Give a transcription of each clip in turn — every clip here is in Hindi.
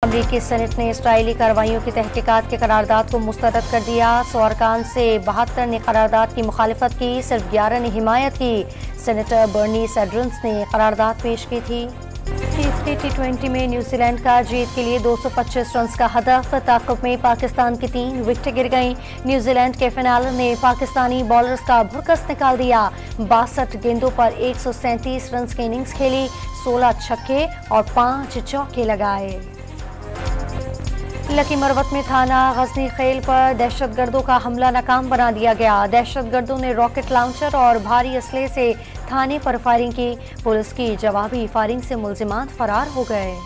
अमरीकी सेनेट ने इसराइली कार्रवाइयों की तहकीकात के करारदाद को मुस्तरद कर दिया। 100 अरकान से 72 ने करारदाद की मुखालिफत की, सिर्फ 11 ने हिमायत की। सेनेटर बर्नी सैंडर्स ने करारदाद पेश की थी। तीसरी T20 में न्यूजीलैंड का जीत के लिए 225 रन का हदफ। ताक़ुब में पाकिस्तान की 3 विकेटें गिर गईं। न्यूजीलैंड के फिनालर ने पाकिस्तानी बॉलर्स का भुरकस निकाल दिया। 62 गेंदों पर 137 रन की इनिंग्स खेली, 16 छक्के और 5 चौके लगाए। लकी मरवत में थाना गजनी खेल पर दहशतगर्दों का हमला नाकाम बना दिया गया। दहशतगर्दों ने रॉकेट लॉन्चर और भारी असले से थाने पर फायरिंग की। पुलिस की जवाबी फायरिंग से मुल्जिमान फरार हो गए।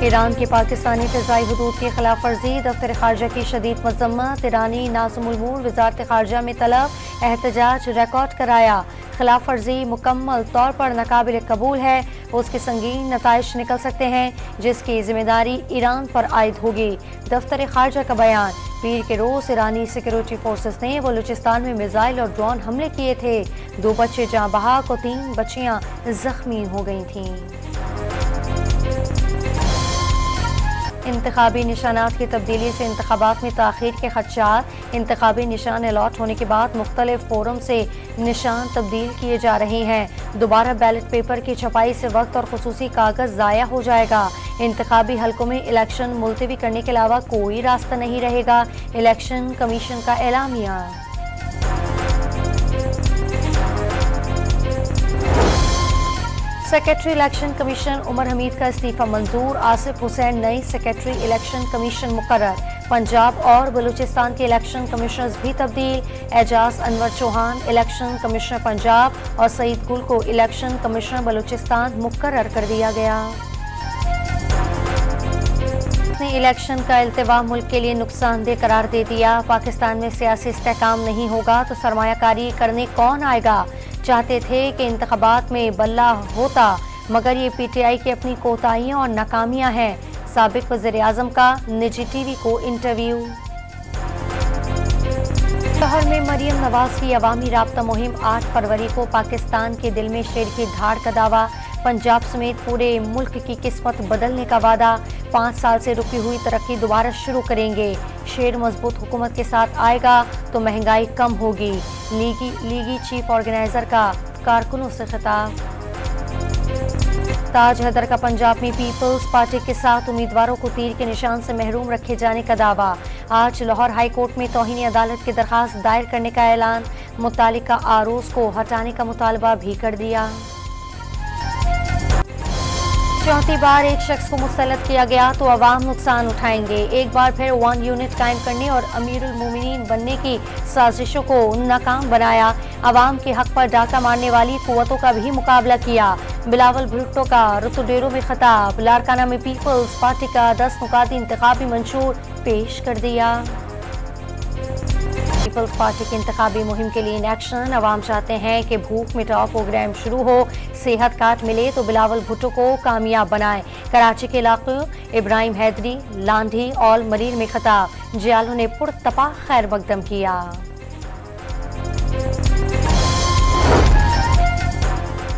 ईरान की पाकिस्तानी फ़िज़ाई हुदूद की खिलाफ वर्जी, दफ्तर खारजा की शदीद मज़म्मत। ईरानी नाज़िमुल अमूर वज़ारत खारजा में तलब, एहतजाज रिकॉर्ड कराया। खिलाफ वर्जी मुकम्मल तौर पर नाकाबिल कबूल है, उसके संगीन नताइज निकल सकते हैं, जिसकी जिम्मेदारी ईरान पर आयद होगी। दफ्तर खारजा का बयान। पीर के रोज ईरानी सिक्योरिटी फोर्सेस ने बलूचिस्तान में मिसाइल और ड्रोन हमले किए थे। 2 बच्चे जाँ बहक और 3 बच्चियां जख्मी हो गई थीं। इंतखाबी निशानात की तब्दीली से इंतखाबात में ताख़ीर के खदशात। इंतखाबी निशान अलॉट होने के बाद मुख्तलिफ फोरम से निशान तब्दील किए जा रहे हैं। दोबारा बैलेट पेपर की छपाई से वक्त और खुसूसी कागज ज़ाया हो जाएगा। इंतखाबी हलकों में इलेक्शन मुलतवी करने के अलावा कोई रास्ता नहीं रहेगा। इलेक्शन कमीशन का एलामिया। Secretary election commission Umar Hamid का इस्तीफा मंजूर। आसिफ हुसैन नई सेक्रेटरी इलेक्शन कमीशन मुकर्रर। पंजाब और बलूचिस्तान के इलेक्शन कमिश्नर्स भी तब्दील। एजाज अनवर चौहान इलेक्शन कमिश्नर पंजाब और सईद गुल को इलेक्शन कमिश्नर बलूचिस्तान मुकर्रर कर दिया गया। इलेक्शन का इल्तिवा मुल्क के लिए नुकसानदेह करार दे दिया। पाकिस्तान में सियासी इस्तेहकाम नहीं होगा तो सरमायाकारी करने कौन आएगा। चाहते थे कि इंतखाबात में बल्ला होता, मगर ये PTI की अपनी कोताहियां और नाकामियां हैं। साबिक वज़ीर आज़म का निजी TV को इंटरव्यू। शहर में मरियम नवाज की अवामी राब्ता मुहिम 8 फरवरी को पाकिस्तान के दिल में शेर की धाड़ का दावा। पंजाब समेत पूरे मुल्क की किस्मत बदलने का वादा। 5 साल से रुकी हुई तरक्की दोबारा शुरू करेंगे। शेर मजबूत हुकूमत के साथ आएगा तो महंगाई कम होगी। लीगी चीफ ऑर्गेनाइजर का कारकुनों से खिताब। ताज हैदर का पंजाब में पीपल्स पार्टी के साथ उम्मीदवारों को तीर के निशान से महरूम रखे जाने का दावा। आज लाहौर हाई कोर्ट में तौहीन अदालत की दरखास्त दायर करने का ऐलान। मुतालिका आरोज को हटाने का मुतालबा भी कर दिया। चौथी बार एक शख्स को मुस्तलद किया गया तो अवाम नुकसान उठाएंगे। एक बार फिर 1 यूनिट कायम करने और अमीरुल मोमिनीन बनने की साजिशों को नाकाम बनाया। अवाम के हक पर डाका मारने वाली कुव्वतों का भी मुकाबला किया। बिलावल भुट्टो का रुतुडेरो में खिताब। लारकाना में पीपल्स पार्टी का 10 नुकाती इंतखाबी मंशूर पेश कर दिया। पीपल्स पार्टी की इंतखाबी मुहिम के लिए इन एक्शन। अवाम चाहते हैं कि भूख मिटाओ प्रोग्राम शुरू हो, सेहत कार्ड मिले तो बिलावल भुट्टो को कामयाब बनाएं। कराची के इलाके इब्राहिम हैदरी, लांधी और मरीर में खिताब। जियालों ने पुरतपा खैर मकदम किया।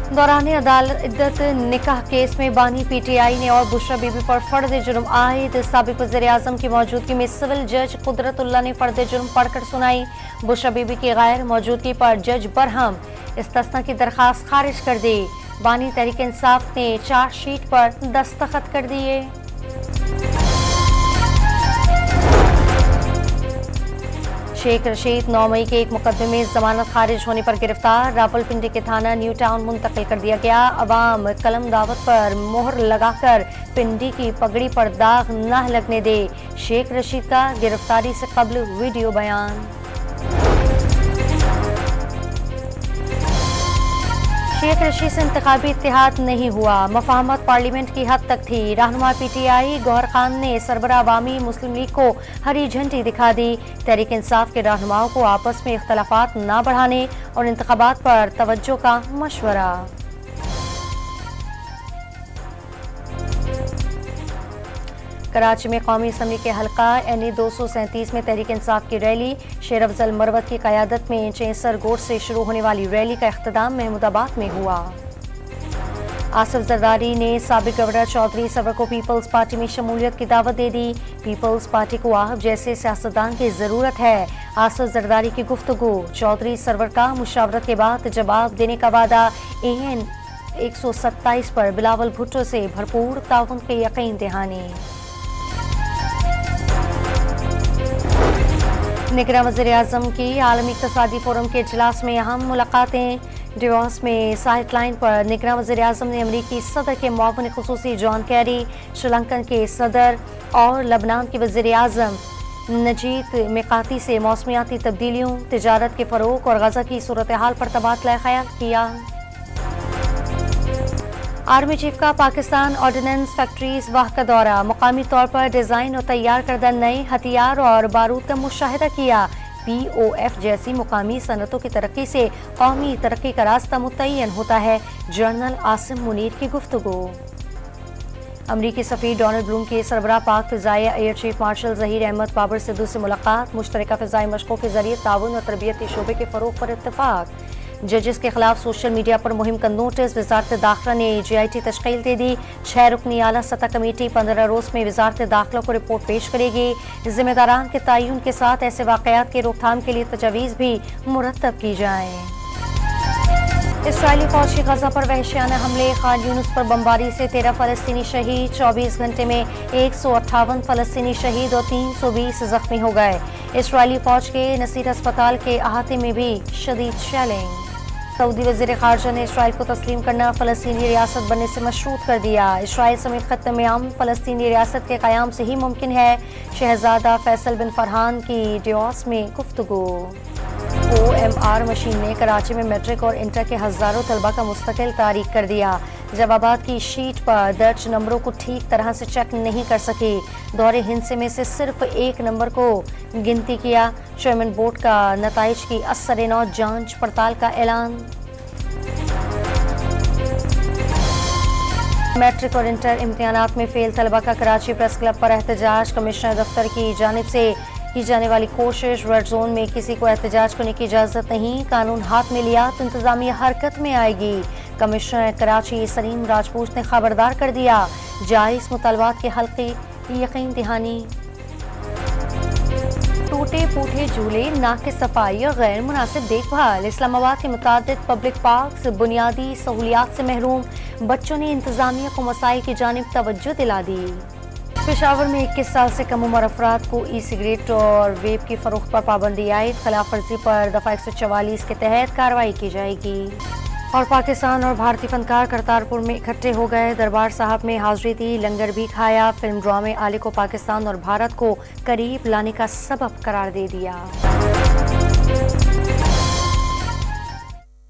दौरान अदालत निकाह केस में बानी PTI ने और बुशरा बीबी पर फर्द जुर्म आयद। साबिक वज़ीर आज़म की मौजूदगी में सिविल जज कुदरतुल्लाह ने फर्द जुर्म पढ़कर सुनाई। बुशरा बीबी की गैर मौजूदगी पर जज बरहम इस्तिस्ना की दरखास्त खारिज कर दी। बानी तहरीक इंसाफ ने चार्जशीट पर दस्तखत कर दिए। शेख रशीद 9 मई के एक मुकदमे में जमानत खारिज होने पर गिरफ्तार। रावलपिंडी के थाना न्यू टाउन मुंतकिल कर दिया गया। अवाम कलम दावत पर मोहर लगाकर पिंडी की पगड़ी पर दाग न लगने दे। शेख रशीद का गिरफ्तारी से कबल वीडियो बयान। शेख रशीद से इंतखाबी इत्तेहाद नहीं हुआ। मफाहमत पार्लियामेंट की हद तक थी। रहनुमा PTI गौहर खान ने सरबराह अवामी मुस्लिम लीग को हरी झंडी दिखा दी। तहरीक इंसाफ के रहनुमाओं को आपस में इख्तलाफात न बढ़ाने और इंतखाबात पर तवज्जो का मशवरा। कराची में कौमी असम्बली के हल्का NE 237 में तहरीक इंसाफ की रैली। शेर अफजल मरवत की क़यादत में चेंसर गोट से शुरू होने वाली रैली का इख्तिताम महमूदाबाद में हुआ। आसिफ जरदारी ने साबिक गवर्नर चौधरी सरवर को पीपल्स पार्टी में शमूलियत की दावत दे दी। पीपल्स पार्टी को आप जैसे सियासतदान की जरूरत है। आसिफ जरदारी की गुफ्तगू। चौधरी सरवर का मुशावरत के बाद जवाब देने का वादा। AN 127 पर बिलावल भुट्टो से भरपूर ताउन के यकीन दहानी। निगरां वज़ीर-ए-आज़म की आलमी इक़्तिसादी फोरम के इजलास में अहम मुलाकातें। डिवॉस में साइड लाइन पर निगरां वज़ीर-ए-आज़म ने अमरीकी सदर के मुआविन ख़ुसूसी जॉन कैरी, श्रीलंकन के सदर और लबनान के वज़ीर-ए-आज़म नजीद मिकाती से मौसमियाती तब्दीलियों, तिजारत के फ़रोग़ और गज़ा की सूरत हाल पर तबादला ख्याल किया। आर्मी चीफ का पाकिस्तान ऑर्डिनेंस फैक्ट्रीज वाह का दौरा। मुकामी तौर पर डिज़ाइन और तैयार करदा नए हथियार और बारूद का मुशाहिदा किया। POF जैसी मुकामी सनतों की तरक्की से कौमी तरक्की का रास्ता मुतय्यन होता है। जनरल आसिम मुनीर की गुफ्तगू। अमरीकी सफ़ीर डोनाल्ड ब्लूम के सरबराह पाक फ़िज़ाइया air chief marshal Zaheer Ahmed Babar Sidhu से मुलाकात। मुश्तरका फ़िज़ाई मशक़ों के ज़रिए ताउन और तरबियती शोबे के फ़रोग़ पर इत्तफ़ाक़। जजेस के खिलाफ सोशल मीडिया पर मुहिम का नोटिस। वजारत दाखिला ने GIT तश्कील दे दी। 6 रुकनी आला सतह कमेटी 15 रोज़ में वजारत दाखिला को रिपोर्ट पेश करेगी। जिम्मेदारान के तयन के साथ ऐसे वाक़यात की रोकथाम के लिए तजावीज़ भी मुरतब की जाएँ। इसराइली फौज की गजा पर वहशियाना हमले। खान यूनुस पर बमबारी से 13 फ़लस्तीनी शहीद। 24 घंटे में 158 फ़लस्तीनी शहीद और 320 जख्मी हो गए। इसराइली फौज के नसीर अस्पताल के अहाते में भी शदीद शेलिंग। सऊदी वज़ीर ख़ारजा ने इसराइल को तस्लीम करना फ़लस्तीनी रियासत बनने से मशरूत कर दिया। इसराइल समेत ख़त्ते में अमन फ़लस्तीनी रियासत के क़याम से ही मुमकिन है। शहज़ादा फैसल बिन फरहान की डिवॉस में गुफ्तगू। OMR मशीन ने कराची में मैट्रिक और इंटर के हज़ारों तलबा का मुस्तकिल तारीख कर दिया। जवाबात की शीट पर दर्ज नंबरों को ठीक तरह से चेक नहीं कर सकी। दौरे हिंसे में से सिर्फ एक नंबर को गिनती किया। चेयरमैन बोर्ड का नताइज की असर-ए-नौ जांच पड़ताल का ऐलान। मैट्रिक और इंटर इम्तिहानात में फेल तलबा का कराची प्रेस क्लब पर एहतजाज। कमिश्नर दफ्तर की जानिब से की जाने वाली कोशिश। रेड जोन में किसी को एहतजाज करने की इजाज़त नहीं। कानून हाथ में लिया तो इंतजामिया हरकत में आएगी। कमिश्नर कराची सलीम राजपूत ने खबरदार कर दिया। जायज़ मुतालबात के हल की यकीन दहानी। टूटे फूटे झूले, नाक की सफाई और गैर मुनासिब देखभाल। इस्लामाबाद के मुतादिद पब्लिक पार्क बुनियादी सहूलियात से महरूम। बच्चों ने इंतजामिया को मसाइल की जानिब तवज्जो दिला दी। पेशावर में 21 साल से कम उम्र अफराद को ई-सिगरेट और वेप की फरोख्त पर पाबंदी आयद। खिलाफ वर्जी पर दफ़ा 144 के तहत कार्रवाई की जाएगी। और पाकिस्तान और भारतीय फनकार करतारपुर में इकट्ठे हो गए। दरबार साहब में हाजिरी दी, लंगर भी खाया। फिल्म ड्रामे आले को पाकिस्तान और भारत को करीब लाने का सबब करार दे दिया।